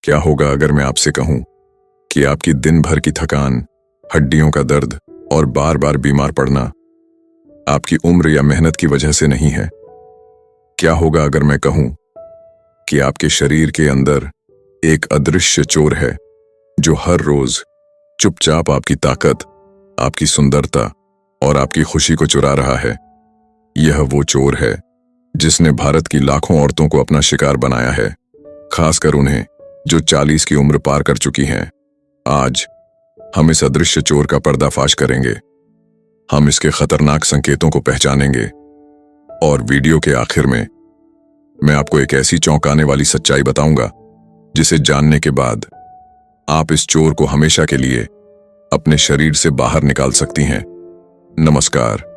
क्या होगा अगर मैं आपसे कहूं कि आपकी दिन भर की थकान, हड्डियों का दर्द और बार बार बीमार पड़ना आपकी उम्र या मेहनत की वजह से नहीं है? क्या होगा अगर मैं कहूं कि आपके शरीर के अंदर एक अदृश्य चोर है जो हर रोज चुपचाप आपकी ताकत, आपकी सुंदरता और आपकी खुशी को चुरा रहा है? यह वो चोर है जिसने भारत की लाखों औरतों को अपना शिकार बनाया है, खासकर उन्हें जो 40 की उम्र पार कर चुकी हैं। आज हम इस अदृश्य चोर का पर्दाफाश करेंगे। हम इसके खतरनाक संकेतों को पहचानेंगे और वीडियो के आखिर में मैं आपको एक ऐसी चौंकाने वाली सच्चाई बताऊंगा जिसे जानने के बाद आप इस चोर को हमेशा के लिए अपने शरीर से बाहर निकाल सकती हैं। नमस्कार।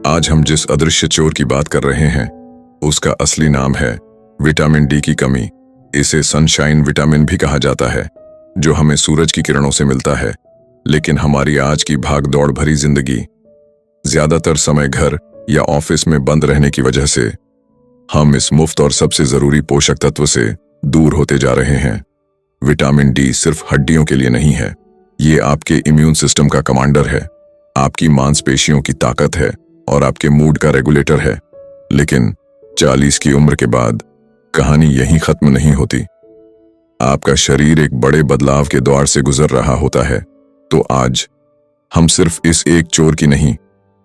आज हम जिस अदृश्य चोर की बात कर रहे हैं उसका असली नाम है विटामिन डी की कमी। इसे सनशाइन विटामिन भी कहा जाता है, जो हमें सूरज की किरणों से मिलता है। लेकिन हमारी आज की भाग दौड़ भरी जिंदगी, ज्यादातर समय घर या ऑफिस में बंद रहने की वजह से हम इस मुफ्त और सबसे जरूरी पोषक तत्व से दूर होते जा रहे हैं। विटामिन डी सिर्फ हड्डियों के लिए नहीं है, ये आपके इम्यून सिस्टम का कमांडर है, आपकी मांसपेशियों की ताकत है और आपके मूड का रेगुलेटर है। लेकिन 40 की उम्र के बाद कहानी यहीं खत्म नहीं होती। आपका शरीर एक बड़े बदलाव के दौर से गुजर रहा होता है। तो आज हम सिर्फ इस एक चोर की नहीं,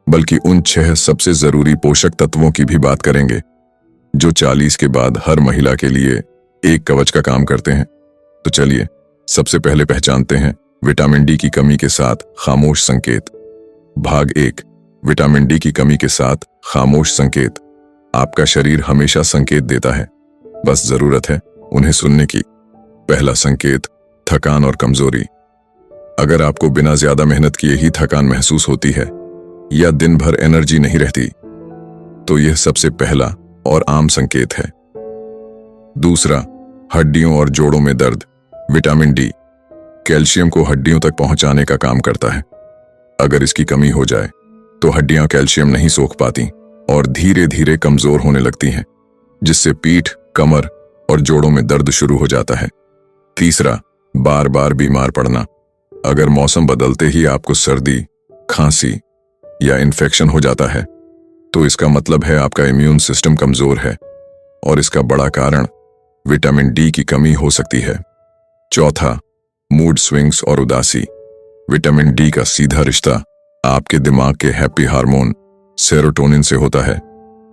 बल्कि उन 6 सबसे जरूरी पोषक तत्वों की भी बात करेंगे जो 40 के बाद हर महिला के लिए एक कवच का काम करते हैं। तो चलिए सबसे पहले पहचानते हैं विटामिन डी की कमी के साथ खामोश संकेत। भाग 1, विटामिन डी की कमी के साथ खामोश संकेत। आपका शरीर हमेशा संकेत देता है, बस जरूरत है उन्हें सुनने की। पहला संकेत, थकान और कमजोरी। अगर आपको बिना ज्यादा मेहनत किए ही थकान महसूस होती है या दिन भर एनर्जी नहीं रहती, तो यह सबसे पहला और आम संकेत है। दूसरा, हड्डियों और जोड़ों में दर्द। विटामिन डी कैल्शियम को हड्डियों तक पहुंचाने का काम करता है। अगर इसकी कमी हो जाए तो हड्डियां कैल्शियम नहीं सोख पाती और धीरे धीरे कमजोर होने लगती हैं, जिससे पीठ, कमर और जोड़ों में दर्द शुरू हो जाता है। तीसरा, बार बार बीमार पड़ना। अगर मौसम बदलते ही आपको सर्दी, खांसी या इन्फेक्शन हो जाता है, तो इसका मतलब है आपका इम्यून सिस्टम कमजोर है और इसका बड़ा कारण विटामिन डी की कमी हो सकती है। चौथा, मूड स्विंग्स और उदासी। विटामिन डी का सीधा रिश्ता आपके दिमाग के हैप्पी हार्मोन सेरोटोनिन से होता है।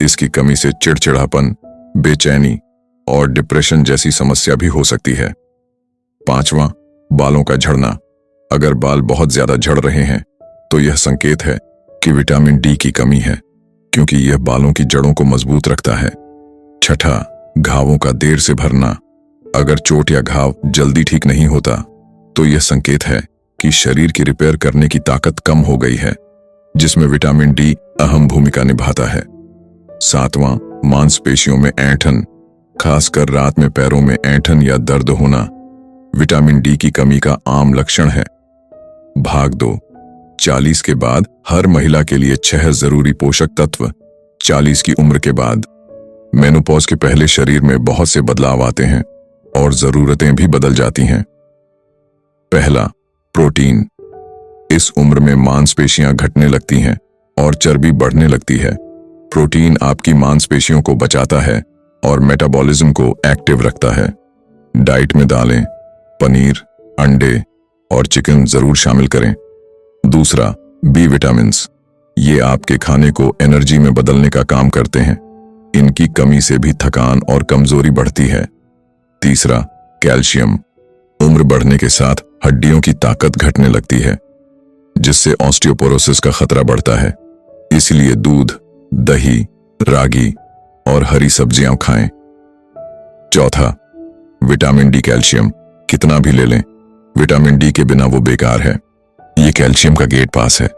इसकी कमी से चिड़चिड़ापन, बेचैनी और डिप्रेशन जैसी समस्या भी हो सकती है। पांचवां, बालों का झड़ना। अगर बाल बहुत ज्यादा झड़ रहे हैं तो यह संकेत है कि विटामिन डी की कमी है, क्योंकि यह बालों की जड़ों को मजबूत रखता है। छठा, घावों का देर से भरना। अगर चोट या घाव जल्दी ठीक नहीं होता तो यह संकेत है कि शरीर की रिपेयर करने की ताकत कम हो गई है, जिसमें विटामिन डी अहम भूमिका निभाता है। सातवां, मांसपेशियों में ऐंठन, खासकर रात में पैरों में ऐंठन या दर्द होना विटामिन डी की कमी का आम लक्षण है। भाग 2, 40 के बाद हर महिला के लिए 6 जरूरी पोषक तत्व। 40 की उम्र के बाद मेनोपॉज के पहले शरीर में बहुत से बदलाव आते हैं और जरूरतें भी बदल जाती हैं। पहला, प्रोटीन। इस उम्र में मांसपेशियां घटने लगती हैं और चर्बी बढ़ने लगती है। प्रोटीन आपकी मांसपेशियों को बचाता है और मेटाबॉलिज्म को एक्टिव रखता है। डाइट में दालें, पनीर, अंडे और चिकन जरूर शामिल करें। दूसरा, बी विटामिन्स। ये आपके खाने को एनर्जी में बदलने का काम करते हैं। इनकी कमी से भी थकान और कमजोरी बढ़ती है। तीसरा, कैल्शियम। उम्र बढ़ने के साथ हड्डियों की ताकत घटने लगती है, जिससे ऑस्टियोपोरोसिस का खतरा बढ़ता है। इसलिए दूध, दही, रागी और हरी सब्जियां खाएं। चौथा, विटामिन डी कैल्शियम। कितना भी ले लें, विटामिन डी के बिना वो बेकार है। ये कैल्शियम का गेट पास है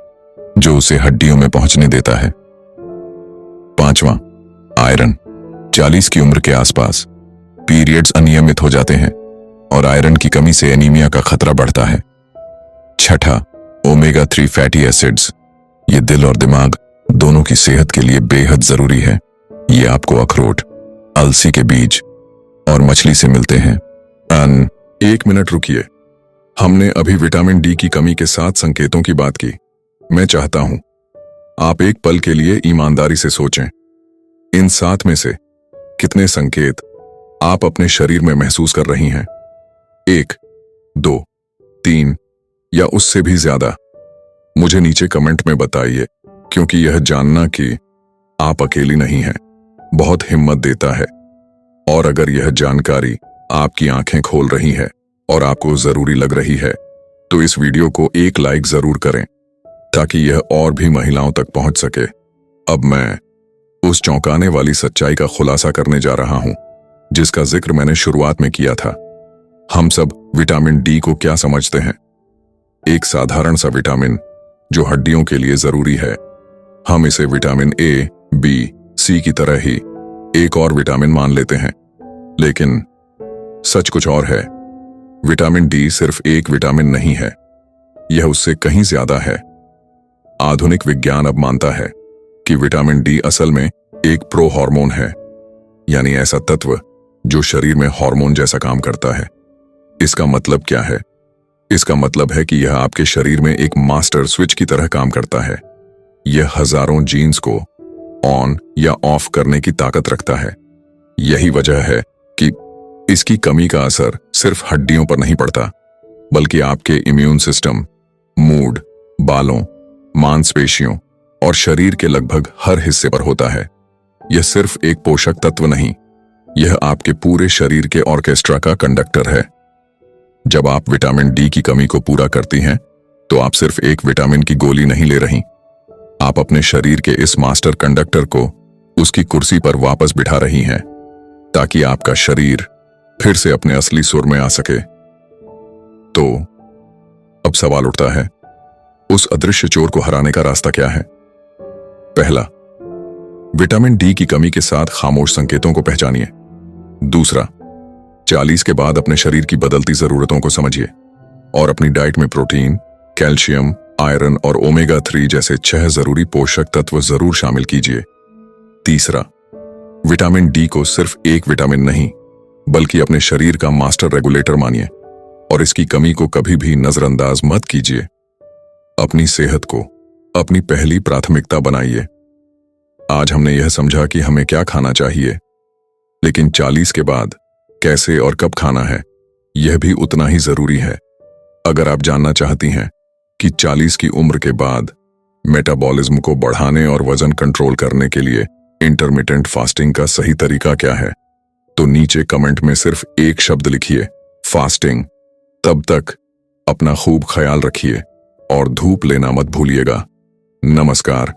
जो उसे हड्डियों में पहुंचने देता है। पांचवा, आयरन। 40 की उम्र के आसपास पीरियड्स अनियमित हो जाते हैं और आयरन की कमी से एनीमिया का खतरा बढ़ता है। छठा, ओमेगा 3 फैटी एसिड्स। ये दिल और दिमाग दोनों की सेहत के लिए बेहद जरूरी है। ये आपको अखरोट, अलसी के बीज और मछली से मिलते हैं। एक मिनट रुकिए। हमने अभी विटामिन डी की कमी के 7 संकेतों की बात की। मैं चाहता हूं आप एक पल के लिए ईमानदारी से सोचें। इन 7 में से कितने संकेत आप अपने शरीर में महसूस कर रही हैं? 1, 2, 3 या उससे भी ज्यादा? मुझे नीचे कमेंट में बताइए, क्योंकि यह जानना कि आप अकेली नहीं हैं बहुत हिम्मत देता है। और अगर यह जानकारी आपकी आंखें खोल रही है और आपको जरूरी लग रही है, तो इस वीडियो को एक लाइक जरूर करें ताकि यह और भी महिलाओं तक पहुंच सके। अब मैं उस चौंकाने वाली सच्चाई का खुलासा करने जा रहा हूं जिसका जिक्र मैंने शुरुआत में किया था। हम सब विटामिन डी को क्या समझते हैं? एक साधारण सा विटामिन जो हड्डियों के लिए जरूरी है। हम इसे विटामिन ए, बी, सी की तरह ही एक और विटामिन मान लेते हैं, लेकिन सच कुछ और है। विटामिन डी सिर्फ एक विटामिन नहीं है, यह उससे कहीं ज्यादा है। आधुनिक विज्ञान अब मानता है कि विटामिन डी असल में एक प्रो हार्मोन है, यानी ऐसा तत्व जो शरीर में हार्मोन जैसा काम करता है। इसका मतलब क्या है? इसका मतलब है कि यह आपके शरीर में एक मास्टर स्विच की तरह काम करता है। यह हजारों जीन्स को ऑन या ऑफ करने की ताकत रखता है। यही वजह है कि इसकी कमी का असर सिर्फ हड्डियों पर नहीं पड़ता, बल्कि आपके इम्यून सिस्टम, मूड, बालों, मांसपेशियों और शरीर के लगभग हर हिस्से पर होता है। यह सिर्फ एक पोषक तत्व नहीं, यह आपके पूरे शरीर के ऑर्केस्ट्रा का कंडक्टर है। जब आप विटामिन डी की कमी को पूरा करती हैं, तो आप सिर्फ एक विटामिन की गोली नहीं ले रही, आप अपने शरीर के इस मास्टर कंडक्टर को उसकी कुर्सी पर वापस बिठा रही हैं, ताकि आपका शरीर फिर से अपने असली सुर में आ सके। तो अब सवाल उठता है, उस अदृश्य चोर को हराने का रास्ता क्या है? पहला, विटामिन डी की कमी के साथ खामोश संकेतों को पहचानिए। दूसरा, 40 के बाद अपने शरीर की बदलती जरूरतों को समझिए और अपनी डाइट में प्रोटीन, कैल्शियम, आयरन और ओमेगा 3 जैसे 6 जरूरी पोषक तत्व जरूर शामिल कीजिए। तीसरा, विटामिन डी को सिर्फ एक विटामिन नहीं, बल्कि अपने शरीर का मास्टर रेगुलेटर मानिए और इसकी कमी को कभी भी नजरअंदाज मत कीजिए। अपनी सेहत को अपनी पहली प्राथमिकता बनाइए। आज हमने यह समझा कि हमें क्या खाना चाहिए, लेकिन 40 के बाद कैसे और कब खाना है, यह भी उतना ही जरूरी है। अगर आप जानना चाहती हैं कि 40 की उम्र के बाद मेटाबॉलिज्म को बढ़ाने और वजन कंट्रोल करने के लिए इंटरमिटेंट फास्टिंग का सही तरीका क्या है, तो नीचे कमेंट में सिर्फ एक शब्द लिखिए, फास्टिंग। तब तक अपना खूब ख्याल रखिए और धूप लेना मत भूलिएगा। नमस्कार।